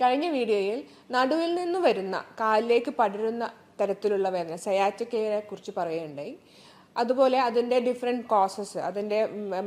കഴിഞ്ഞ വീഡിയോയിൽ നടുവിൽ നിന്ന് വരുന്ന കാലിലേക്ക് പടരുന്ന തരത്തിലുള്ള വേദന സയാറ്റിക്കയെ കുറിച്ച് പറയുകയുണ്ടായി. അതുപോലെ അതിൻ്റെ ഡിഫറെൻറ്റ് കോസസ്, അതിൻ്റെ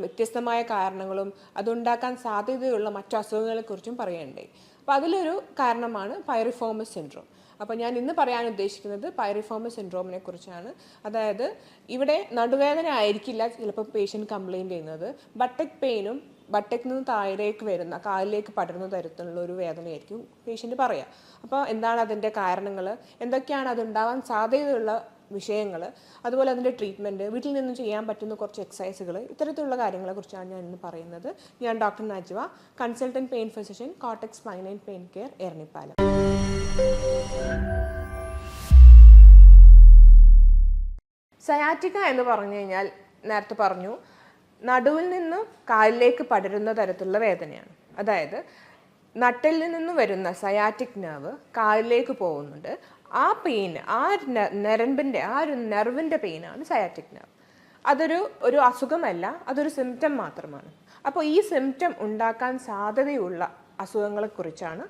വ്യത്യസ്തമായ കാരണങ്ങളും അതുണ്ടാക്കാൻ സാധ്യതയുള്ള മറ്റു അസുഖങ്ങളെക്കുറിച്ചും പറയുകയുണ്ടായി. അപ്പോൾ അതിലൊരു കാരണമാണ് പൈറിഫോമസ് സിൻഡ്രോം. അപ്പോൾ ഞാൻ ഇന്ന് പറയാൻ ഉദ്ദേശിക്കുന്നത് പൈറിഫോമസ് സിൻഡ്രോമിനെ കുറിച്ചാണ്. അതായത് ഇവിടെ നടുവേദന ആയിരിക്കില്ല ചിലപ്പോൾ പേഷ്യൻ്റ് കംപ്ലയിൻറ്റ് ചെയ്യുന്നത്, ബട്ടക് പെയിനും ബട്ടക്കിൽ നിന്ന് താഴേക്ക് വരുന്ന കാലിലേക്ക് പടരുന്ന തരത്തിലുള്ള ഒരു വേദനയായിരിക്കും പേഷ്യൻ്റ് പറയുക. അപ്പോൾ എന്താണ് അതിൻ്റെ കാരണങ്ങൾ, എന്തൊക്കെയാണ് അതുണ്ടാവാൻ സാധ്യതയുള്ള വിഷയങ്ങൾ, അതുപോലെ അതിൻ്റെ ട്രീറ്റ്മെൻറ്റ്, വീട്ടിൽ നിന്നും ചെയ്യാൻ പറ്റുന്ന കുറച്ച് എക്സസൈസുകൾ, ഇത്തരത്തിലുള്ള കാര്യങ്ങളെക്കുറിച്ചാണ് ഞാൻ ഇന്ന് പറയുന്നത്. ഞാൻ doctor Najva, consultant pain physician, Kotak spine and pain care, Eranhipalam. Sciatica എന്ന് പറഞ്ഞു കഴിഞ്ഞാൽ നേരത്തെ പറഞ്ഞു, നടുവിൽ നിന്ന് കാലിലേക്ക് പടരുന്ന തരത്തിലുള്ള വേദനയാണ്. അതായത് നട്ടിൽ നിന്ന് വരുന്ന സയാറ്റിക് നെർവ് കാലിലേക്ക് പോകുന്നുണ്ട്. ആ പെയിൻ, ആ ഞരമ്പിൻ്റെ ഒരു നെർവിൻ്റെ പെയിനാണ് സയാറ്റിക് നെർവ്. അതൊരു അസുഖമല്ല, അതൊരു സിംറ്റം മാത്രമാണ്. അപ്പോൾ ഈ സിംറ്റം ഉണ്ടാക്കാൻ സാധ്യതയുള്ള അസുഖങ്ങളെക്കുറിച്ചാണ്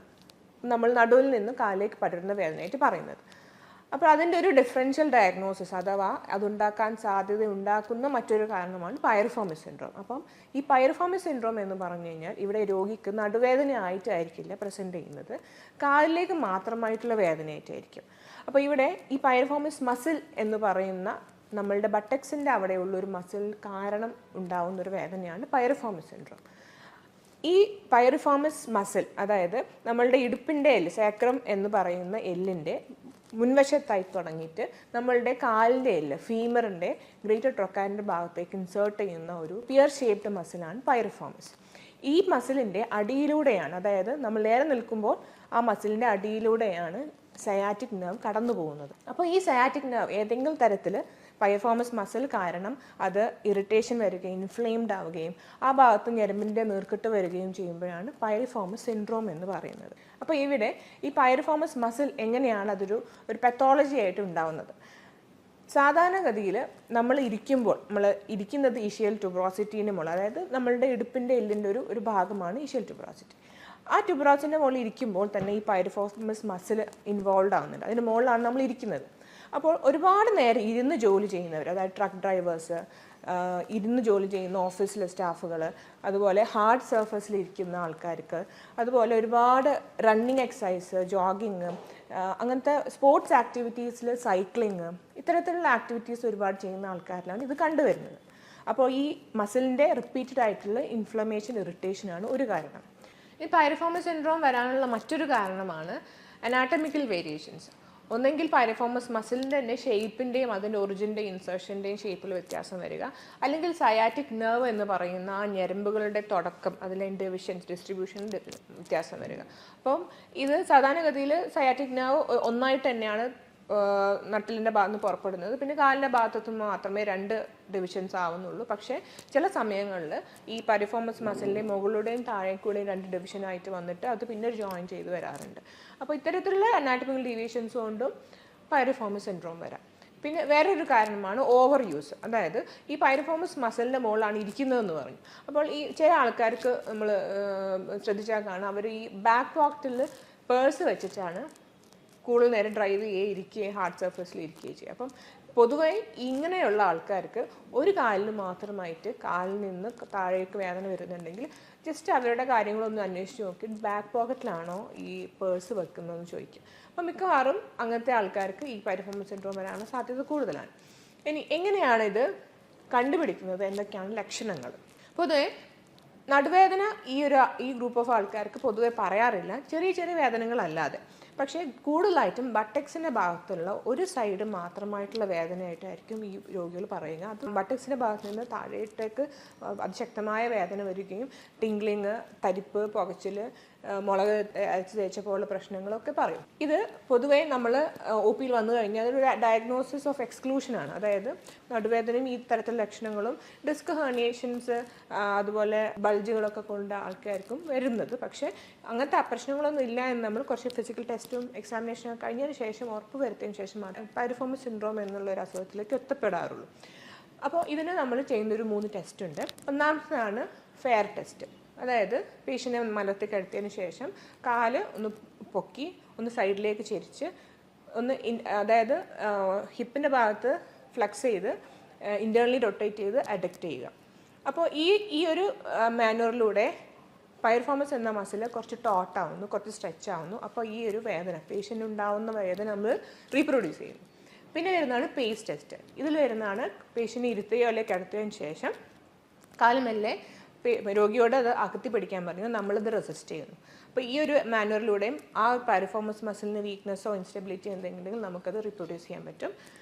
നമ്മൾ നടുവിൽ നിന്ന് കാലിലേക്ക് പടരുന്ന വേദനയായിട്ട് പറയുന്നത്. അപ്പോൾ അതിൻ്റെ ഒരു ഡിഫറൻഷ്യൽ ഡയഗ്നോസിസ് അഥവാ അതുണ്ടാക്കാൻ സാധ്യത ഉണ്ടാക്കുന്ന മറ്റൊരു കാരണമാണ് പൈറിഫോമസ് സിൻഡ്രോം. അപ്പം ഈ പൈറിഫോമസ് സിൻഡ്രോം എന്ന് പറഞ്ഞു കഴിഞ്ഞാൽ ഇവിടെ രോഗിക്ക് നടുവേദന ആയിട്ടായിരിക്കില്ല പ്രസൻറ്റ് ചെയ്യുന്നത്, കാലിലേക്ക് മാത്രമായിട്ടുള്ള വേദനയായിട്ടായിരിക്കും. അപ്പോൾ ഇവിടെ ഈ പൈറിഫോമസ് മസിൽ എന്ന് പറയുന്ന നമ്മളുടെ ബട്ടക്സിൻ്റെ അവിടെയുള്ളൊരു മസിൽ കാരണം ഉണ്ടാവുന്നൊരു വേദനയാണ് പൈറിഫോമസ് സിൻഡ്രോം. ഈ പൈറിഫോമസ് മസിൽ, അതായത് നമ്മളുടെ ഇടുപ്പിൻ്റെ എല്ല്, സാക്രം എന്ന് പറയുന്ന എല്ലിൻ്റെ മുൻവശത്തായി തുടങ്ങിയിട്ട് നമ്മളുടെ കാലിൻ്റെ എല്ല്, ഫീമറിൻ്റെ ഗ്രേറ്റർ ട്രൊക്കാലിൻ്റെ ഭാഗത്തേക്ക് ഇൻസേർട്ട് ചെയ്യുന്ന ഒരു പിയർ ഷേപ്ഡ് മസിലാണ് പൈറിഫോമസ്. ഈ മസിലിൻ്റെ അടിയിലൂടെയാണ്, അതായത് നമ്മൾ നേരെ നിൽക്കുമ്പോൾ ആ മസിലിൻ്റെ അടിയിലൂടെയാണ് സയാറ്റിക് നെർവ് കടന്നു പോകുന്നത്. അപ്പോൾ ഈ സയാറ്റിക് നെർവ് ഏതെങ്കിലും തരത്തിൽ പൈറിഫോമസ് മസിൽ കാരണം അത് ഇറിറ്റേഷൻ വരികയും ഇൻഫ്ലെയിംഡ് ആവുകയും ആ ഭാഗത്ത് ഞരമ്പിൻ്റെ നീർക്കെട്ട് വരികയും ചെയ്യുമ്പോഴാണ് പൈറിഫോമസ് സിൻഡ്രോം എന്ന് പറയുന്നത്. അപ്പോൾ ഇവിടെ ഈ പൈറിഫോമസ് മസിൽ എങ്ങനെയാണ് അതൊരു പത്തോളജി ആയിട്ട് ഉണ്ടാവുന്നത്? സാധാരണഗതിയിൽ നമ്മൾ ഇരിക്കുന്നത് ഈഷിയൽ ട്യൂബറോസിറ്റീൻ്റെ മുകളിൽ, അതായത് നമ്മളുടെ ഇടുപ്പിൻ്റെ എല്ലിൻ്റെ ഒരു ഭാഗമാണ് ഈഷിയൽ ട്യൂബറോസിറ്റി. ആ ട്യൂബറോസിൻ്റെ മുകളിൽ ഇരിക്കുമ്പോൾ തന്നെ ഈ പൈറിഫോമസ് മസിൽ ഇൻവോൾവ് ആവുന്നുണ്ട്. അതിന് മുകളിലാണ് നമ്മൾ ഇരിക്കുന്നത്. അപ്പോൾ ഒരുപാട് നേരം ഇരുന്ന് ജോലി ചെയ്യുന്നവർ, അതായത് ട്രക്ക് ഡ്രൈവേഴ്സ്, ഇരുന്ന് ജോലി ചെയ്യുന്ന ഓഫീസിലെ സ്റ്റാഫുകൾ, അതുപോലെ ഹാർഡ് സർഫസിൽ ഇരിക്കുന്ന ആൾക്കാർക്ക്, അതുപോലെ ഒരുപാട് റണ്ണിങ് എക്സസൈസ്, ജോഗിങ്, അങ്ങനത്തെ സ്പോർട്സ് ആക്ടിവിറ്റീസിൽ സൈക്ലിങ്, ഇത്തരത്തിലുള്ള ആക്ടിവിറ്റീസ് ഒരുപാട് ചെയ്യുന്ന ആൾക്കാരിലാണ് ഇത് കണ്ടുവരുന്നത്. അപ്പോൾ ഈ മസിലിൻ്റെ റിപ്പീറ്റഡ് ആയിട്ടുള്ള ഇൻഫ്ലമേഷൻ, ഇറിറ്റേഷനാണ് ഒരു കാരണം. ഈ പൈറിഫോമസ് സിൻഡ്രോം വരാനുള്ള മറ്റൊരു കാരണമാണ് അനാറ്റമിക്കൽ വേരിയേഷൻസ്. ഒന്നെങ്കിൽ പൈറിഫോമസ് മസിലിൻ്റെ തന്നെ ഷേപ്പിൻ്റെയും അതിൻ്റെ ഒറിജിൻ്റെയും ഇൻസേർഷൻ്റെയും ഷേപ്പിൽ വ്യത്യാസം വരിക, അല്ലെങ്കിൽ സയാറ്റിക് നെർവ് എന്ന് പറയുന്ന ആ ഞരമ്പുകളുടെ തുടക്കം, അതിലെ ഡിസ്ട്രിബ്യൂഷനിൽ വ്യത്യാസം വരിക. അപ്പം ഇത് സാധാരണഗതിയിൽ സയാറ്റിക് നെർവ് ഒന്നായിട്ട് തന്നെയാണ് നട്ടിലിൻ്റെ ഭാഗത്ത് നിന്ന് പുറപ്പെടുന്നത്. പിന്നെ കാലിൻ്റെ ഭാഗത്തു മാത്രമേ 2 ഡിവിഷൻസ് ആവുന്നുള്ളൂ. പക്ഷേ ചില സമയങ്ങളിൽ ഈ പൈറിഫോമസ് മസിലിൻ്റെ മുകളിലൂടെയും താഴേക്കൂടെയും 2 ഡിവിഷനായിട്ട് വന്നിട്ട് അത് പിന്നെ ജോയിൻ ചെയ്ത് വരാറുണ്ട്. അപ്പോൾ ഇത്തരത്തിലുള്ള അനാറ്റമിക്കൽ ഡീവിയേഷൻസ് കൊണ്ടും പൈറിഫോമസ് സിൻഡ്രോം വരാം. പിന്നെ വേറൊരു കാരണമാണ് ഓവർ യൂസ്. അതായത് ഈ പൈറിഫോമസ് മസിലിൻ്റെ മുകളിലാണ് ഇരിക്കുന്നതെന്ന് പറഞ്ഞു. അപ്പോൾ ഈ ചില ആൾക്കാർക്ക് നമ്മൾ ശ്രദ്ധിച്ചാൽ കാണാം, അവർ ഈ ബാക്ക് പോക്കറ്റിൽ പേഴ്സ് വെച്ചിട്ടാണ് കൂടുതൽ നേരം ഡ്രൈവ് ചെയ്യുകയും ഇരിക്കുകയും ഹാർഡ് സർഫസിൽ ഇരിക്കുകയും ചെയ്യും. അപ്പം പൊതുവെ ഇങ്ങനെയുള്ള ആൾക്കാർക്ക് ഒരു കാലിന് മാത്രമായിട്ട് കാലിൽ നിന്ന് താഴേക്ക് വേദന വരുന്നുണ്ടെങ്കിൽ ജസ്റ്റ് അവരുടെ കാര്യങ്ങളൊന്നും അന്വേഷിച്ച് നോക്കി ബാക്ക് പോക്കറ്റിലാണോ ഈ പേഴ്സ് വെക്കുന്നതെന്ന് ചോദിക്കും. അപ്പം മിക്കവാറും അങ്ങനത്തെ ആൾക്കാർക്ക് ഈ പൈറിഫോമസ് സിൻഡ്രോം വരാനുള്ള സാധ്യത കൂടുതലാണ്. ഇനി എങ്ങനെയാണ് ഇത് കണ്ടുപിടിക്കുന്നത്, എന്തൊക്കെയാണ് ലക്ഷണങ്ങൾ? പൊതുവെ നടുവേദന ഈ ഗ്രൂപ്പ് ഓഫ് ആൾക്കാർക്ക് പൊതുവെ പറയാറില്ല, ചെറിയ ചെറിയ വേദനകളല്ലാതെ. പക്ഷേ കൂടുതലായിട്ടും ബട്ടക്സിൻ്റെ ഭാഗത്തുള്ള ഒരു സൈഡ് മാത്രമായിട്ടുള്ള വേദനയായിട്ടായിരിക്കും ഈ രോഗികൾ പറയുക. അത് ബട്ടക്സിൻ്റെ ഭാഗത്ത് നിന്ന് താഴേട്ടേക്ക് അതിശക്തമായ വേദന വരികയും ടിംഗ്ലിങ്, തരിപ്പ്, പുകച്ചിൽ, മുളക് അരച്ച് തേച്ച പോലുള്ള പ്രശ്നങ്ങളൊക്കെ പറയും. ഇത് പൊതുവേ നമ്മൾ ഒ പിയിൽ വന്നു കഴിഞ്ഞാൽ അതൊരു ഡയഗ്നോസിസ് ഓഫ് എക്സ്ക്ലൂഷനാണ്. അതായത് നടുവേദനയും ഈ തരത്തിലുള്ള ലക്ഷണങ്ങളും ഡിസ്ക് ഹെർണിയേഷൻസ്, അതുപോലെ ബൾജുകളൊക്കെ കൊണ്ട് ആൾക്കാർക്കും വരുന്നത്. പക്ഷേ അങ്ങനത്തെ പ്രശ്നങ്ങളൊന്നും ഇല്ല എന്ന് നമ്മൾ കുറച്ച് ഫിസിക്കൽ ടെസ്റ്റും എക്സാമിനേഷനും കഴിഞ്ഞതിന് ശേഷം ഉറപ്പ് വരുത്തിയതിന് ശേഷം മാത്രമേ പൈറിഫോമസ് സിൻഡ്രോം എന്നുള്ള ഒരു അസുഖത്തിലേക്ക് എത്തപ്പെടാറുള്ളൂ. അപ്പോൾ ഇതിന് നമ്മൾ ചെയ്യുന്നൊരു 3 ടെസ്റ്റ് ഉണ്ട്. ഒന്നാമത്തേതാണ് ഫെയർ ടെസ്റ്റ്. അതായത് പേഷ്യനെ മലത്തിൽ കിടത്തിയതിന് ശേഷം കാല് ഒന്ന് പൊക്കി ഒന്ന് സൈഡിലേക്ക് ചെരിച്ച് ഒന്ന് അതായത് ഹിപ്പിൻ്റെ ഭാഗത്ത് ഫ്ലെക്സ് ചെയ്ത് ഇൻറ്റേർണലി റൊട്ടേറ്റ് ചെയ്ത് അഡക്റ്റ് ചെയ്യുക. അപ്പോൾ ഈ ഒരു മാനുവറിലൂടെ പൈറിഫോമസ് എന്ന മസിൽ കുറച്ച് ടോട്ടാവുന്നു, കുറച്ച് സ്ട്രെച്ച് ആവുന്നു. അപ്പോൾ ഈ ഒരു വേദന, പേഷ്യൻ്റ് ഉണ്ടാവുന്ന വേദന നമ്മൾ റീപ്രൊഡ്യൂസ് ചെയ്യുന്നു. പിന്നെ വരുന്നതാണ് പേസ് ടെസ്റ്റ്. ഇതിൽ വരുന്നതാണ് പേഷ്യൻ്റ് ഇരുത്തുകയോ അല്ലെങ്കിൽ കിടത്തുകയും ശേഷം കാലുമെല്ലെ രോഗിയോട് അത് അകത്തി പിടിക്കാൻ പറയുന്നു, നമ്മളിത് റെസിസ്റ്റ് ചെയ്യുന്നു. അപ്പോൾ ഈ ഒരു മാനുവറിലൂടെയും ആ പൈറിഫോമസ് മസിലിന് വീക്ക്നെസ്സോ ഇൻസ്റ്റബിലിറ്റി എന്തെങ്കിലും നമുക്കത് റീപ്രൊഡ്യൂസ് ചെയ്യാൻ പറ്റും.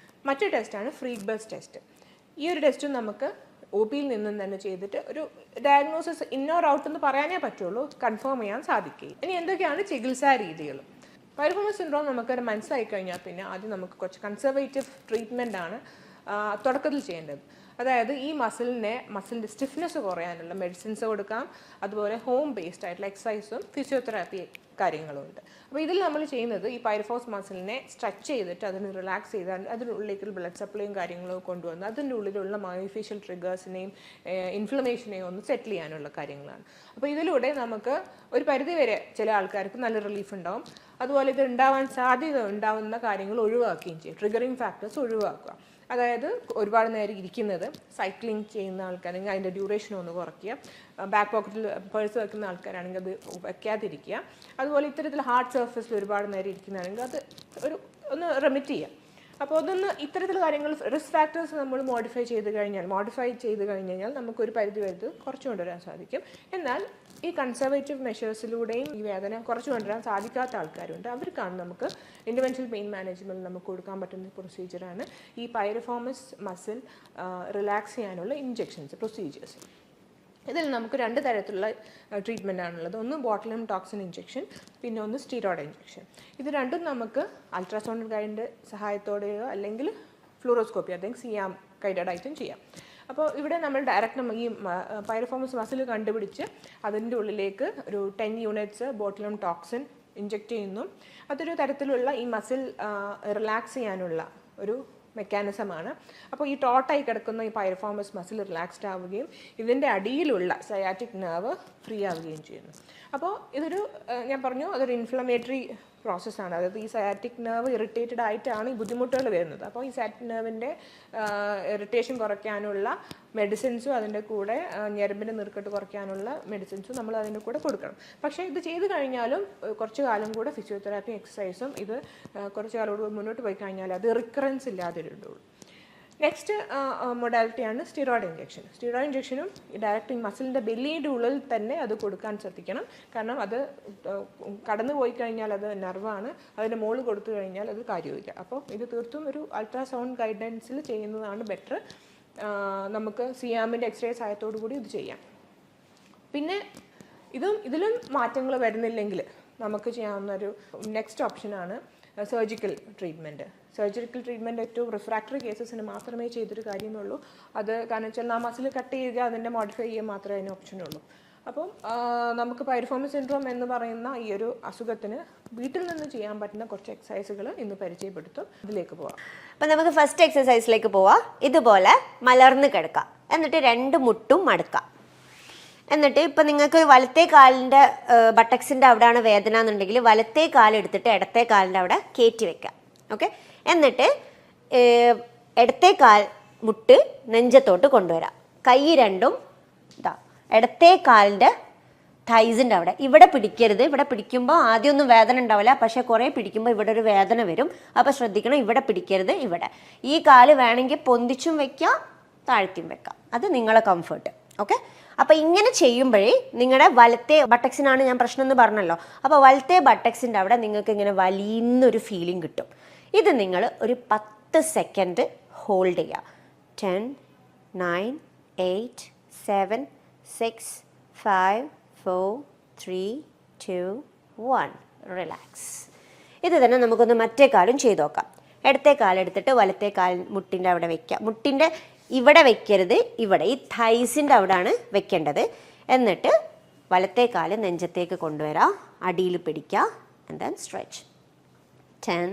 മറ്റൊരു ടെസ്റ്റാണ് ഫ്രീഡ്ബർഗ് ടെസ്റ്റ്. ഈ ഒരു ടെസ്റ്റും നമുക്ക് ഒ പിയിൽ നിന്നും തന്നെ ചെയ്തിട്ട് ഒരു ഡയഗ്നോസിസ് ഇൻ ഓർ ഔട്ട് എന്ന് പറയാനേ പറ്റുള്ളൂ, കൺഫേം ചെയ്യാൻ സാധിക്കും. ഇനി എന്തൊക്കെയാണ് ചികിത്സാ രീതികൾ? പൈറിഫോമസ് സിൻഡ്രോം നമുക്കൊരു മനസ്സിലായി കഴിഞ്ഞാൽ പിന്നെ ആദ്യം നമുക്ക് കുറച്ച് കൺസർവേറ്റീവ് ട്രീറ്റ്മെൻ്റ് ആണ് തുടക്കത്തിൽ ചെയ്യേണ്ടത്. അതായത് ഈ മസിലിൻ്റെ സ്റ്റിഫ്നെസ് കുറയാനുള്ള മെഡിസിൻസ് കൊടുക്കാം. അതുപോലെ ഹോം ബേസ്ഡ് ആയിട്ടുള്ള എക്സസൈസും ഫിസിയോതെറാപ്പി കാര്യങ്ങളും ഉണ്ട്. അപ്പോൾ ഇതിൽ നമ്മൾ ചെയ്യുന്നത് ഈ പൈറിഫോമസ് മസിലിനെ സ്ട്രെച്ച് ചെയ്തിട്ട് അതിന് റിലാക്സ് ചെയ്ത് അതിനുള്ളിലേക്ക് ബ്ലഡ് സപ്ലൈയും കാര്യങ്ങളും കൊണ്ടുവന്ന് അതിൻ്റെ ഉള്ളിലുള്ള മയോഫേഷ്യൽ ട്രിഗേഴ്സിനെയും ഇൻഫ്ലമേഷനെയും ഒന്ന് സെറ്റിൽ ചെയ്യാനുള്ള കാര്യങ്ങളാണ്. അപ്പോൾ ഇതിലൂടെ നമുക്ക് ഒരു പരിധിവരെ ചില ആൾക്കാർക്ക് നല്ല റിലീഫ് ഉണ്ടാവും. അതുപോലെ ഇത് ഉണ്ടാവാൻ സാധ്യത ഉണ്ടാവുന്ന കാര്യങ്ങൾ ഒഴിവാക്കുകയും ചെയ്യും. ട്രിഗറിങ് ഫാക്ടേഴ്സ് ഒഴിവാക്കുക. അതായത് ഒരുപാട് നേരം ഇരിക്കുന്നത്, സൈക്ലിംഗ് ചെയ്യുന്ന ആൾക്കാരാണെങ്കിൽ അതിൻ്റെ ഡ്യൂറേഷൻ ഒന്ന് കുറയ്ക്കുക, ബാക്ക് പോക്കറ്റിൽ പേഴ്സ് വെക്കുന്ന ആൾക്കാരാണെങ്കിൽ അത് വയ്ക്കാതിരിക്കുക. അതുപോലെ ഇത്തരത്തിൽ ഹാർഡ് സർഫസിൽ ഒരുപാട് നേരം ഇരിക്കുന്നതാണെങ്കിൽ അത് ഒന്ന് റെമിറ്റ് ചെയ്യുക. അപ്പോൾ അതൊന്ന് ഇത്തരത്തിലുള്ള കാര്യങ്ങൾ റിസ്ക് ഫാക്ടേഴ്സ് നമ്മൾ മോഡിഫൈ ചെയ്ത് കഴിഞ്ഞാൽ നമുക്കൊരു പരിധി വരെ കുറച്ച് കൊണ്ടുവരാൻ സാധിക്കും. എന്നാൽ ഈ കൺസർവേറ്റീവ് മെഷേഴ്സിലൂടെയും ഈ വേദന കുറച്ച് കൊണ്ടുവരാൻ സാധിക്കാത്ത ആൾക്കാരുണ്ട്. അവർക്കാണ് നമുക്ക് ഇൻ്റർവെൻഷണൽ പെയിൻ മാനേജ്മെൻറ്റ് നമുക്ക് കൊടുക്കാൻ പറ്റുന്ന പ്രൊസീജിയറാണ് ഈ പൈറിഫോമസ് മസിൽ റിലാക്സ് ചെയ്യാനുള്ള പ്രൊസീജിയേഴ്സ്. ഇതിൽ നമുക്ക് 2 തരത്തിലുള്ള ട്രീറ്റ്മെൻ്റ് ആണുള്ളത്. ഒന്ന് ബോട്ടുലിനം ടോക്സിൻ ഇഞ്ചെക്ഷൻ, പിന്നെ ഒന്ന് സ്റ്റീറോയിഡ് ഇഞ്ചെക്ഷൻ. ഇത് രണ്ടും നമുക്ക് അൾട്രാസൗണ്ട് ഗൈഡിൻ്റെ സഹായത്തോടെയോ അല്ലെങ്കിൽ ഫ്ലൂറോസ്കോപ്പി അല്ലെങ്കിൽ സിയാം ഗൈഡഡ് ആയിട്ടും ചെയ്യാം. അപ്പോൾ ഇവിടെ നമ്മൾ ഡയറക്റ്റ് ഈ പൈറിഫോമസ് മസിൽ കണ്ടുപിടിച്ച് അതിൻ്റെ ഉള്ളിലേക്ക് ഒരു 10 യൂണിറ്റ്സ് ബോട്ടുലിനം ടോക്സിൻ ഇഞ്ചെക്റ്റ് ചെയ്യുന്നു. അതൊരു തരത്തിലുള്ള ഈ മസിൽ റിലാക്സ് ചെയ്യാനുള്ള ഒരു മെക്കാനിസമാണ്. അപ്പോൾ ഈ ടോട്ടായി കിടക്കുന്ന ഈ പൈറിഫോമസ് മസിൽ റിലാക്സ്ഡ് ആവുകയും ഇതിൻ്റെ അടിയിലുള്ള സയാറ്റിക് നെർവ് ഫ്രീ ആവുകയും ചെയ്യുന്നു. അപ്പോൾ ഞാൻ പറഞ്ഞു അതൊരു ഇൻഫ്ലമേറ്ററി പ്രോസസ്സാണ്. അതായത് ഈ സയാറ്റിക് നെർവ് ഇറിറ്റേറ്റഡ് ആയിട്ടാണ് ഈ ബുദ്ധിമുട്ടുകൾ വരുന്നത്. അപ്പോൾ ഈ സയാറ്റിക് നെർവിൻ്റെ ഇറിറ്റേഷൻ കുറയ്ക്കാനുള്ള മെഡിസിൻസും അതിൻ്റെ കൂടെ ഞരമ്പിൻ്റെ നീർക്കെട്ട് കുറയ്ക്കാനുള്ള മെഡിസിൻസും നമ്മൾ അതിൻ്റെ കൂടെ കൊടുക്കണം. പക്ഷേ ഇത് ചെയ്ത് കഴിഞ്ഞാലും കുറച്ച് കാലം കൂടെ ഫിസിയോതെറാപ്പി എക്സസൈസും ഇത് കുറച്ച് കാലം കൂടെ മുന്നോട്ട് പോയി കഴിഞ്ഞാൽ അത് റിക്കറൻസ് ഇല്ലാതെ വരുള്ളൂ. നെക്സ്റ്റ് മൊഡാലിറ്റിയാണ് സ്റ്റീറോയിഡ് ഇഞ്ചെക്ഷൻ. സ്റ്റീറോയിഡ് ഇഞ്ചെക്ഷനും ഡയറക്റ്റ് മസിലിൻ്റെ ബെല്ലിയുടെ ഉള്ളിൽ തന്നെ അത് കൊടുക്കാൻ ശ്രദ്ധിക്കണം. കാരണം അത് കടന്നു പോയി കഴിഞ്ഞാൽ അത് നെർവാണ്, അതിൻ്റെ മുകളിൽ കൊടുത്തു കഴിഞ്ഞാൽ അത് കാര്യമില്ല. അപ്പോൾ ഇത് തീർത്തും ഒരു അൾട്രാസൗണ്ട് ഗൈഡൻസിൽ ചെയ്യുന്നതാണ് ബെറ്റർ. നമുക്ക് സിയാമിൻ്റെ എക്സ്റേ സഹായത്തോടു കൂടി ഇത് ചെയ്യാം. പിന്നെ ഇതിലും മാറ്റങ്ങൾ വരുന്നില്ലെങ്കിൽ നമുക്ക് ചെയ്യാവുന്ന ഒരു നെക്സ്റ്റ് ഓപ്ഷനാണ് സർജിക്കൽ ട്രീറ്റ്മെൻറ്റ്. സർജിക്കൽ ട്രീറ്റ്മെൻറ്റ് ഏറ്റവും റിഫ്രാക്ടറി കേസസിന് മാത്രമേ ചെയ്തൊരു കാര്യമുള്ളൂ. അത് കാരണം വെച്ചാൽ ആ മസിൽ കട്ട് ചെയ്യുക, അതിൻ്റെ മോഡിഫൈ ചെയ്യുക മാത്രമേ അതിന് ഓപ്ഷനുള്ളൂ. അപ്പം നമുക്ക് പൈറിഫോമസ് സിൻഡ്രോം എന്ന് പറയുന്ന ഈ ഒരു അസുഖത്തിന് വീട്ടിൽ നിന്ന് ചെയ്യാൻ പറ്റുന്ന കുറച്ച് എക്സസൈസുകൾ ഇന്ന് പരിചയപ്പെടുത്തും. ഇതിലേക്ക് പോവാം. അപ്പം നമുക്ക് ഫസ്റ്റ് എക്സസൈസിലേക്ക് പോവാം. ഇതുപോലെ മലർന്ന് കിടക്കാം, എന്നിട്ട് 2 മുട്ടും മടക്കാം. എന്നിട്ട് ഇപ്പം നിങ്ങൾക്ക് വലത്തെ കാലിൻ്റെ ബട്ടക്സിൻ്റെ അവിടെയാണ് വേദന എന്നുണ്ടെങ്കിൽ വലത്തെ കാലെടുത്തിട്ട് ഇടത്തെ കാലിൻ്റെ അവിടെ കയറ്റി വെക്കാം. ഓക്കെ, എന്നിട്ട് ഇടത്തെ കാൽ മുട്ട് നെഞ്ചത്തോട്ട് കൊണ്ടുവരാം. കൈ രണ്ടും ഇടത്തെ കാലിൻ്റെ തൈസിൻ്റെ അവിടെ ഇവിടെ പിടിക്കരുത്. ഇവിടെ പിടിക്കുമ്പോൾ ആദ്യമൊന്നും വേദന ഉണ്ടാവില്ല, പക്ഷേ കുറേ പിടിക്കുമ്പോൾ ഇവിടെ ഒരു വേദന വരും. അപ്പോൾ ശ്രദ്ധിക്കണം, ഇവിടെ പിടിക്കരുത്. ഇവിടെ ഈ കാല് വേണമെങ്കിൽ പൊന്തിച്ചും വെക്കാം, താഴ്ത്തിയും വെക്കാം, അത് നിങ്ങളെ കംഫർട്ട്. ഓക്കെ, അപ്പോൾ ഇങ്ങനെ ചെയ്യുമ്പോഴേ നിങ്ങളുടെ വലത്തെ ബട്ടക്സിനാണ് ഞാൻ പ്രശ്നം എന്ന് പറഞ്ഞല്ലോ. അപ്പോൾ വലത്തെ ബട്ടക്സിൻ്റെ അവിടെ നിങ്ങൾക്ക് ഇങ്ങനെ വലിയൊരു ഫീലിംഗ് കിട്ടും. ഇത് നിങ്ങൾ ഒരു 10 സെക്കൻഡ് ഹോൾഡ് ചെയ്യുക. 10, 9, 8, 7, 6, 5, 4, 3, 2, 1. റിലാക്സ്. ഇത് തന്നെ നമുക്കൊന്ന് മറ്റേ കാലും ചെയ്ത് നോക്കാം. ഇടത്തെ കാലെടുത്തിട്ട് വലത്തെ കാൽ മുട്ടിൻ്റെ അവിടെ വയ്ക്കുക. മുട്ടിൻ്റെ ഇവിടെ വെക്കരുത്, ഇവിടെ ഈ തൈസിൻ്റെ അവിടെയാണ് വെക്കേണ്ടത്. എന്നിട്ട് വലത്തെ കാല് നെഞ്ചത്തേക്ക് കൊണ്ടുവരാം, അടിയിൽ പിടിക്കുക. And then stretch. 10,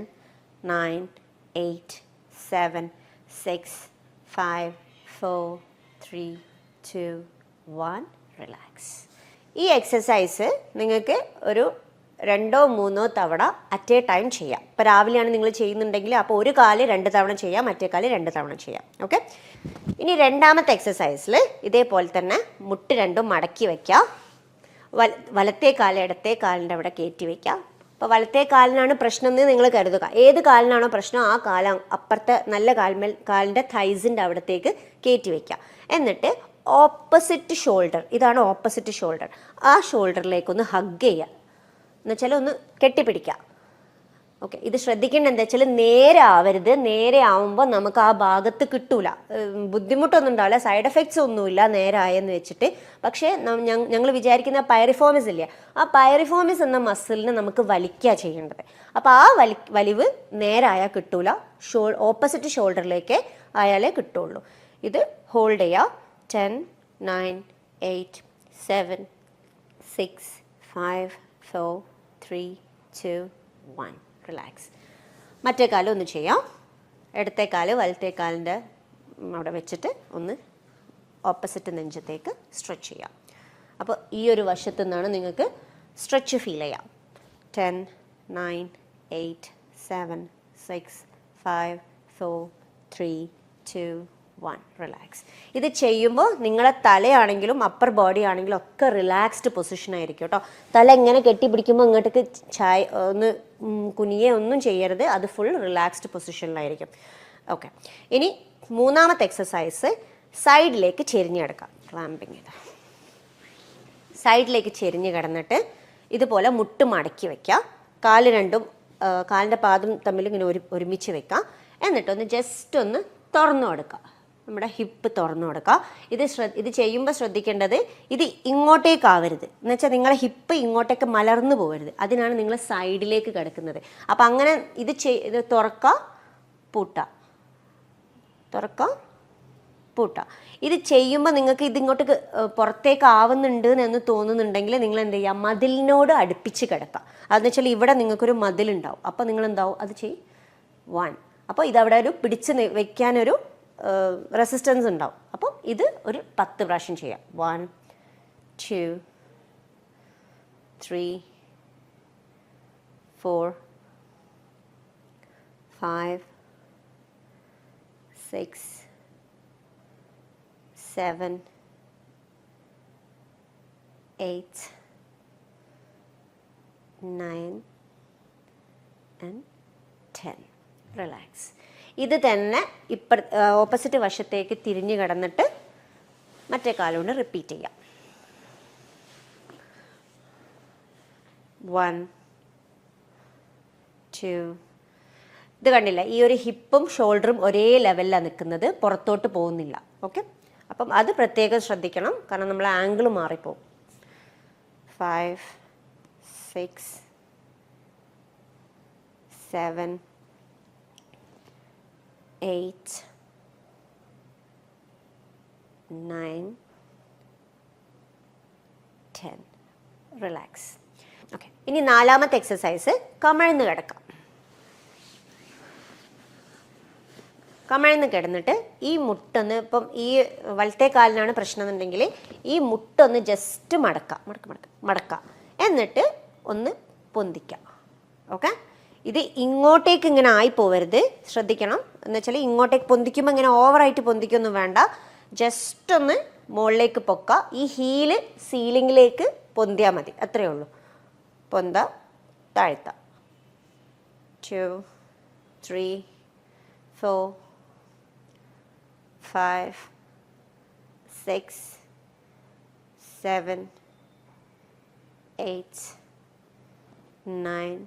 9, 8, 7, 6, 5, 4, 3, 2, 1. റിലാക്സ്. ഈ എക്സസൈസ് നിങ്ങൾക്ക് ഒരു 2 or 3 തവണ അറ്റ് എ ടൈം ചെയ്യാം. ഇപ്പോൾ രാവിലെയാണ് നിങ്ങൾ ചെയ്യുന്നുണ്ടെങ്കിൽ അപ്പോൾ ഒരു കാല് 2 തവണ ചെയ്യാം, മറ്റേ കാല് 2 തവണ ചെയ്യാം. ഓക്കെ. ഇനി രണ്ടാമത്തെ എക്സസൈസിൽ ഇതേപോലെ തന്നെ മുട്ട് രണ്ടും മടക്കി വയ്ക്കുക. വലത്തെ കാല് ഇടത്തെ കാലിൻ്റെ അവിടെ കയറ്റി വയ്ക്കുക. അപ്പോൾ വലത്തെ കാലിനാണ് പ്രശ്നം എന്ന് നിങ്ങൾ കരുതുക. ഏത് കാലിനാണോ പ്രശ്നം ആ കാലം അപ്പുറത്തെ നല്ല കാലിൻ്റെ തൈസിൻ്റെ അവിടത്തേക്ക് കയറ്റി വയ്ക്കുക. എന്നിട്ട് ഓപ്പോസിറ്റ് ഷോൾഡർ, ഇതാണ് ഓപ്പോസിറ്റ് ഷോൾഡർ, ആ ഷോൾഡറിലേക്കൊന്ന് ഹഗ് ചെയ്യുക. എന്നുവെച്ചാൽ ഒന്ന് കെട്ടിപ്പിടിക്കുക. ഓക്കെ. ഇത് ശ്രദ്ധിക്കേണ്ടത് എന്താ വെച്ചാൽ നേരെ ആവരുത്. നേരെ ആവുമ്പോൾ നമുക്ക് ആ ഭാഗത്ത് കിട്ടൂല, ബുദ്ധിമുട്ടൊന്നും ഉണ്ടാവില്ല, സൈഡ് എഫക്ട്സ് ഒന്നുമില്ല നേരെ ആയെന്ന് വെച്ചിട്ട്. പക്ഷേ ഞങ്ങൾ വിചാരിക്കുന്ന പൈറിഫോമിസ് ഇല്ലേ, ആ പൈറിഫോമിസ് എന്ന മസിലിനെ നമുക്ക് വലിക്കുക ചെയ്യേണ്ടത്. അപ്പോൾ ആ വലിവ് നേരെ ആയാൽ കിട്ടൂല, ഓപ്പോസിറ്റ് ഷോൾഡറിലേക്ക് ആയാലേ കിട്ടുള്ളൂ. ഇത് ഹോൾഡ് ചെയ്യുക. 10, 9, 8, 7, 6, 5, 4, 3, 2, 1. റിലാക്സ്. മറ്റേ കാലം ഒന്ന് ചെയ്യാം. ഇടത്തെ കാല് വലത്തെ കാലിൻ്റെ അവിടെ വെച്ചിട്ട് ഒന്ന് ഓപ്പോസിറ്റ് നെഞ്ചത്തേക്ക് സ്ട്രെച്ച് ചെയ്യാം. അപ്പോൾ ഈ ഒരു വശത്തു നിന്നാണ് നിങ്ങൾക്ക് സ്ട്രെച്ച് ഫീൽ ചെയ്യാം. 10, 9, 8, 7, 6, 5, 4, 3, 2, 1. റിലാക്സ്. ഇത് ചെയ്യുമ്പോൾ നിങ്ങളെ തലയാണെങ്കിലും അപ്പർ ബോഡി ആണെങ്കിലും ഒക്കെ റിലാക്സ്ഡ് പൊസിഷനായിരിക്കും കേട്ടോ. തല ഇങ്ങനെ കെട്ടിപ്പിടിക്കുമ്പോൾ ഇങ്ങോട്ടേക്ക് ഒന്ന് കുനിയെ ഒന്നും ചെയ്യരുത്, അത് ഫുൾ റിലാക്സ്ഡ് പൊസിഷനിലായിരിക്കും. ഓക്കെ. ഇനി മൂന്നാമത്തെ എക്സസൈസ് സൈഡിലേക്ക് ചെരിഞ്ഞ് കിടക്കാം. ക്ലാമ്പിങ് ചെയ്ത് സൈഡിലേക്ക് ചെരിഞ്ഞ് കിടന്നിട്ട് ഇതുപോലെ മുട്ട് മടക്കി വയ്ക്കുക. കാല് രണ്ടും കാലിൻ്റെ പാദം തമ്മിൽ ഇങ്ങനെ ഒരുമിച്ച് വെക്കുക. എന്നിട്ടൊന്ന് ജസ്റ്റ് ഒന്ന് തുറന്നു കൊടുക്കുക. നമ്മുടെ ഹിപ്പ് തുറന്നു കൊടുക്കുക. ഇത് ചെയ്യുമ്പോൾ ശ്രദ്ധിക്കേണ്ടത് ഇത് ഇങ്ങോട്ടേക്കാവരുത്. എന്നുവെച്ചാൽ നിങ്ങളെ ഹിപ്പ് ഇങ്ങോട്ടേക്ക് മലർന്നു പോകരുത്. അതിനാണ് നിങ്ങൾ സൈഡിലേക്ക് കിടക്കുന്നത്. അപ്പം അങ്ങനെ ഇത് തുറക്കുക, പൂട്ടുക, തുറക്കുക, പൂട്ടുക. ഇത് ചെയ്യുമ്പോൾ നിങ്ങൾക്ക് ഇതിങ്ങോട്ടേക്ക് പുറത്തേക്ക് ആവുന്നുണ്ട് എന്ന് തോന്നുന്നുണ്ടെങ്കിൽ നിങ്ങൾ എന്ത് ചെയ്യുക, മതിലിനോട് അടുപ്പിച്ച് കിടക്കുക. അതെന്ന് വെച്ചാൽ ഇവിടെ നിങ്ങൾക്കൊരു മതിലുണ്ടാവും. അപ്പോൾ നിങ്ങൾ എന്താവും അത് ചെയ്യും 1. അപ്പോൾ ഇതവിടെ ഒരു പിടിച്ച് വെക്കാനൊരു റെസിസ്റ്റൻസ് ഉണ്ടാവും. അപ്പം ഇത് ഒരു 10 പ്രാവശ്യം ചെയ്യാം. 1, 2, 3, 4, 5, 6, 7, 8, 9 and 10. റിലാക്സ്. ഇത് തന്നെ ഓപ്പോസിറ്റ് വശത്തേക്ക് തിരിഞ്ഞു കിടന്നിട്ട് മറ്റേ കാലുകൊണ്ട് റിപ്പീറ്റ് ചെയ്യാം. 1, 2. ഇത് കണ്ടില്ല, ഈ ഒരു ഹിപ്പും ഷോൾഡറും ഒരേ ലെവലിലാണ് നിൽക്കുന്നത്, പുറത്തോട്ട് പോകുന്നില്ല. ഓക്കെ. അപ്പം അത് പ്രത്യേകം ശ്രദ്ധിക്കണം, കാരണം നമ്മൾ ആംഗിൾ മാറിപ്പോവും. 5, 6, 7, 8, 9, 10. റിലാക്സ്. ഓക്കെ. ഇനി നാലാമത്തെ എക്സസൈസ് കമഴ്ന്ന് കിടക്കാം. കമഴ്ന്ന് കിടന്നിട്ട് ഈ മുട്ടൊന്ന്, ഇപ്പം ഈ വലത്തെ കാലിനാണ് പ്രശ്നം എന്നുണ്ടെങ്കിൽ ഈ മുട്ടൊന്ന് ജസ്റ്റ് മടക്കാം. എന്നിട്ട് ഒന്ന് പൊന്തിക്കാം. ഓക്കെ. ഇത് ഇങ്ങോട്ടേക്ക് ഇങ്ങനെ ആയി പോവരുത്, ശ്രദ്ധിക്കണം. എന്ന് വെച്ചാൽ ഇങ്ങോട്ടേക്ക് പൊന്തിക്കുമ്പോൾ ഇങ്ങനെ ഓവറായിട്ട് പൊന്തിക്കൊന്നും വേണ്ട, ജസ്റ്റ് ഒന്ന് മുകളിലേക്ക് പൊക്കുക. ഈ ഹീല് സീലിങ്ങിലേക്ക് പൊന്തിയാൽ മതി, അത്രയേ ഉള്ളൂ. പൊന്ത, താഴ്ത്ത. 2, 3, 4, 5, 6, 7, 8, 9,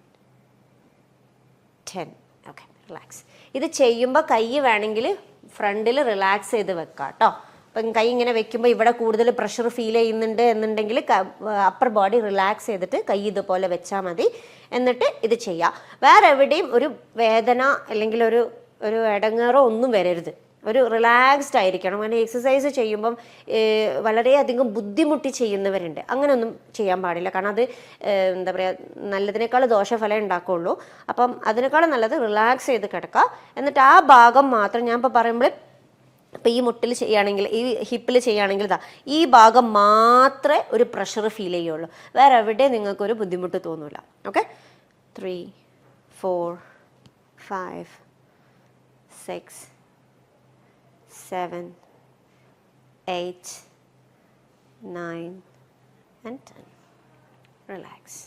10. ഓക്കെ. റിലാക്സ്. ഇത് ചെയ്യുമ്പോൾ കൈ വേണമെങ്കിൽ ഫ്രണ്ടിൽ റിലാക്സ് ചെയ്ത് വെക്കാം കേട്ടോ. അപ്പം കൈ ഇങ്ങനെ വെക്കുമ്പോൾ ഇവിടെ കൂടുതൽ പ്രഷർ ഫീൽ ചെയ്യുന്നുണ്ട് എന്നുണ്ടെങ്കിൽ അപ്പർ ബോഡി റിലാക്സ് ചെയ്തിട്ട് കൈ ഇതുപോലെ വെച്ചാൽ മതി. എന്നിട്ട് ഇത് ചെയ്യാം. വേറെ എവിടെയും ഒരു വേദന അല്ലെങ്കിൽ ഒരു ഇടങ്ങേറോ ഒന്നും വരരുത്. ഒരു റിലാക്സ്ഡ് ആയിരിക്കണം. അങ്ങനെ എക്സസൈസ് ചെയ്യുമ്പം വളരെയധികം ബുദ്ധിമുട്ടി ചെയ്യുന്നവരുണ്ട്. അങ്ങനെയൊന്നും ചെയ്യാൻ പാടില്ല, കാരണം അത് എന്താ പറയുക, നല്ലതിനേക്കാൾ ദോഷഫലം ഉണ്ടാക്കുകയുള്ളൂ. അപ്പം അതിനേക്കാളും നല്ലത് റിലാക്സ് ചെയ്ത് കിടക്കുക. എന്നിട്ട് ആ ഭാഗം മാത്രം ഞാൻ ഇപ്പോൾ പറയുമ്പോൾ അപ്പോൾ ഈ മുട്ടിൽ ചെയ്യുകയാണെങ്കിൽ, ഈ ഹിപ്പിൽ ചെയ്യുകയാണെങ്കിൽ ഇതാ ഈ ഭാഗം മാത്രമേ ഒരു പ്രഷർ ഫീൽ ചെയ്യുള്ളൂ, വേറെ എവിടെ നിങ്ങൾക്കൊരു ബുദ്ധിമുട്ട് തോന്നില്ല. Okay, 3 4 5 6 7 8 9 and 10. റിലാക്സ്.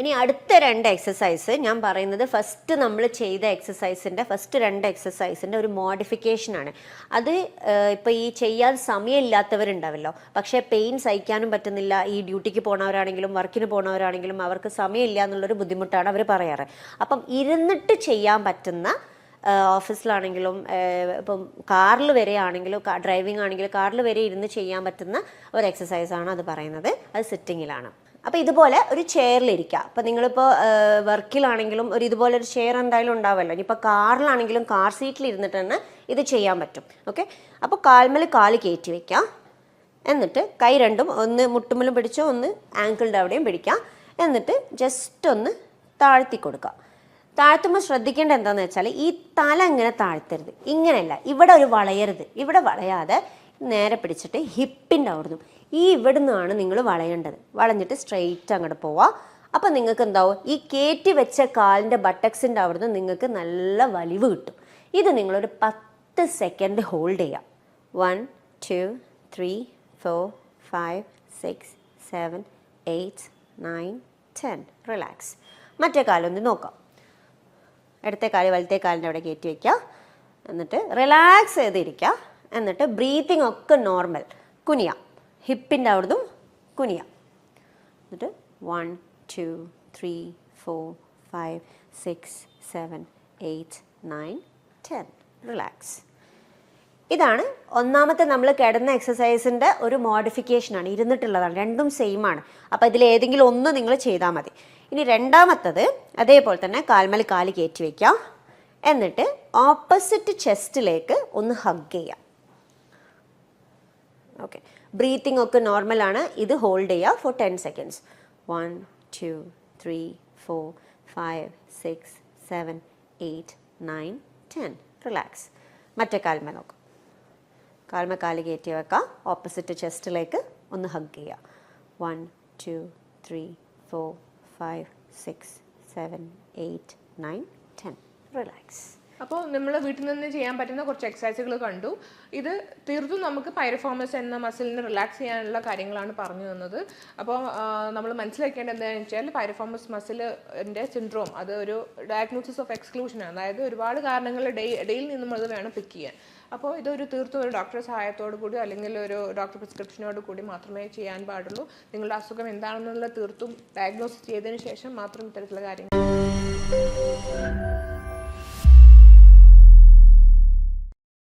ഇനി അടുത്ത 2 എക്സസൈസ് ഞാൻ പറയുന്നത് ഫസ്റ്റ് നമ്മൾ ചെയ്ത എക്സസൈസിൻ്റെ ഫസ്റ്റ് 2 എക്സസൈസിൻ്റെ ഒരു മോഡിഫിക്കേഷനാണ്. അത് ഇപ്പോൾ ഈ ചെയ്യാൻ സമയമില്ലാത്തവരുണ്ടാവല്ലോ, പക്ഷേ പെയിൻ സഹിക്കാനും പറ്റുന്നില്ല, ഈ ഡ്യൂട്ടിക്ക് പോണവരാണെങ്കിലും വർക്കിന് പോണവരാണെങ്കിലും അവർക്ക് സമയമില്ല എന്നുള്ളൊരു ബുദ്ധിമുട്ടാണ് അവർ പറയാറ്. അപ്പം ഇരുന്നിട്ട് ചെയ്യാൻ പറ്റുന്ന, ഓഫീസിലാണെങ്കിലും ഇപ്പം കാറിൽ വരെ ആണെങ്കിലും, ഡ്രൈവിംഗ് ആണെങ്കിലും കാറിൽ വരെ ഇരുന്ന് ചെയ്യാൻ പറ്റുന്ന ഒരു എക്സസൈസാണ് അത് പറയുന്നത്. അത് സിറ്റിങ്ങിലാണ്. അപ്പോൾ ഇതുപോലെ ഒരു ചെയറിലിരിക്കുക. അപ്പോൾ നിങ്ങളിപ്പോൾ വർക്കിലാണെങ്കിലും ഇതുപോലെ ഒരു ചെയർ എന്തായാലും ഉണ്ടാവുമല്ലോ. ഇനിയിപ്പോൾ കാറിലാണെങ്കിലും കാർ സീറ്റിൽ ഇരുന്നിട്ട് തന്നെ ഇത് ചെയ്യാൻ പറ്റും. ഓക്കെ, അപ്പോൾ കാൽമേൽ കാല് കയറ്റി വയ്ക്കുക. എന്നിട്ട് കൈ രണ്ടും ഒന്ന് മുട്ടുമ്മലും പിടിച്ചോ, ഒന്ന് ആങ്കിളിൻ്റെ അവിടെയും പിടിക്കുക. എന്നിട്ട് ജസ്റ്റ് ഒന്ന് താഴ്ത്തി കൊടുക്കുക. താഴ്ത്തുമ്പോൾ ശ്രദ്ധിക്കേണ്ട എന്താണെന്ന് വെച്ചാൽ ഈ തല ഇങ്ങനെ താഴ്ത്തരുത്, ഇങ്ങനെയല്ല, ഇവിടെ ഒരു വളയരുത്. ഇവിടെ വളയാതെ നേരെ പിടിച്ചിട്ട് ഹിപ്പിൻ്റെ അവിടുന്ന് ഇവിടെ നിന്നാണ് നിങ്ങൾ വളയേണ്ടത്. വളഞ്ഞിട്ട് സ്ട്രെയിറ്റ് അങ്ങോട്ട് പോവുക. അപ്പം നിങ്ങൾക്ക് എന്താവും, ഈ കയറ്റി വെച്ച കാലിൻ്റെ ബട്ടക്സിൻ്റെ അവിടുന്ന് നിങ്ങൾക്ക് നല്ല വലിവ് കിട്ടും. ഇത് നിങ്ങളൊരു 10 സെക്കൻഡ് ഹോൾഡ് ചെയ്യുക. 1 2 3 4 5 6 7 8 9 10. റിലാക്സ്. മറ്റേ കാലൊന്ന് നോക്കാം. ഇടത്തെ കാല് വലത്തെ കാലിൻ്റെ അവിടെ കയറ്റി വയ്ക്കുക. എന്നിട്ട് റിലാക്സ് ചെയ്തിരിക്കുക. എന്നിട്ട് ബ്രീത്തിങ് ഒക്കെ നോർമൽ. കുനിയാം, ഹിപ്പിൻ്റെ അവിടുന്ന് കുനിയാം. എന്നിട്ട് 1 2 3 4 5 6 7 8 9 10. റിലാക്സ്. ഇതാണ് ഒന്നാമത്തെ നമ്മൾ കിടന്ന എക്സസൈസിൻ്റെ ഒരു മോഡിഫിക്കേഷനാണ്, ഇരുന്നിട്ടുള്ളതാണ്. രണ്ടും സെയിം ആണ്. അപ്പോൾ ഇതിലേതെങ്കിലും ഒന്ന് നിങ്ങൾ ചെയ്താൽ മതി. ഇനി രണ്ടാമത്തത് അതേപോലെ തന്നെ കാൽമേൽ കാല് കയറ്റി വയ്ക്കുക. എന്നിട്ട് ഓപ്പോസിറ്റ് ചെസ്റ്റിലേക്ക് ഒന്ന് ഹഗ് ചെയ്യാം. ഓക്കെ, ബ്രീത്തിങ് ഒക്കെ നോർമലാണ്. ഇത് ഹോൾഡ് ചെയ്യുക ഫോർ 10 സെക്കൻഡ്സ്. 1 2 3 4 5 6 7 8 9 10. റിലാക്സ്. മറ്റേ കാൽമേ നോക്കാം. കാൽമേ കാല് കയറ്റി വെക്കാം. ഓപ്പോസിറ്റ് ചെസ്റ്റിലേക്ക് ഒന്ന് ഹഗ് ചെയ്യുക. 1 2 3 4 5 6 7 8 9 10. റിലാക്സ്. അപ്പോൾ നമ്മൾ വീട്ടിൽ നിന്ന് ചെയ്യാൻ പറ്റുന്ന കുറച്ച് എക്സസൈസുകൾ കണ്ടു. ഇത് തീർത്തും നമുക്ക് പൈറിഫോമസ് എന്ന മസിലിന് റിലാക്സ് ചെയ്യാനുള്ള കാര്യങ്ങളാണ് പറഞ്ഞു തന്നത്. അപ്പോൾ നമ്മൾ മനസ്സിലാക്കേണ്ടത് എന്താണെന്ന് വെച്ചാൽ പൈറിഫോമസ് മസിലിൻ്റെ സിൻഡ്രോം അത് ഒരു ഡയഗ്നോസിസ് ഓഫ് എക്സ്ക്ലൂഷനാണ്. അതായത് ഒരുപാട് കാരണങ്ങളുടെ ഇടയിൽ നിന്നും അത് വേണം പിക്ക് ചെയ്യാൻ. അപ്പോൾ ഇതൊരു തീർത്തും ഒരു ഡോക്ടറുടെ സഹായത്തോടു കൂടി അല്ലെങ്കിൽ ഒരു ഡോക്ടർ പ്രിസ്ക്രിപ്ഷനോട് കൂടി മാത്രമേ ചെയ്യാൻ പാടുള്ളൂ. നിങ്ങളുടെ അസുഖം എന്താണെന്നുള്ള തീർത്തും ഡയഗ്നോസിസ് ചെയ്തതിന് ശേഷം മാത്രം ഇത്തരത്തിലുള്ള കാര്യങ്ങൾ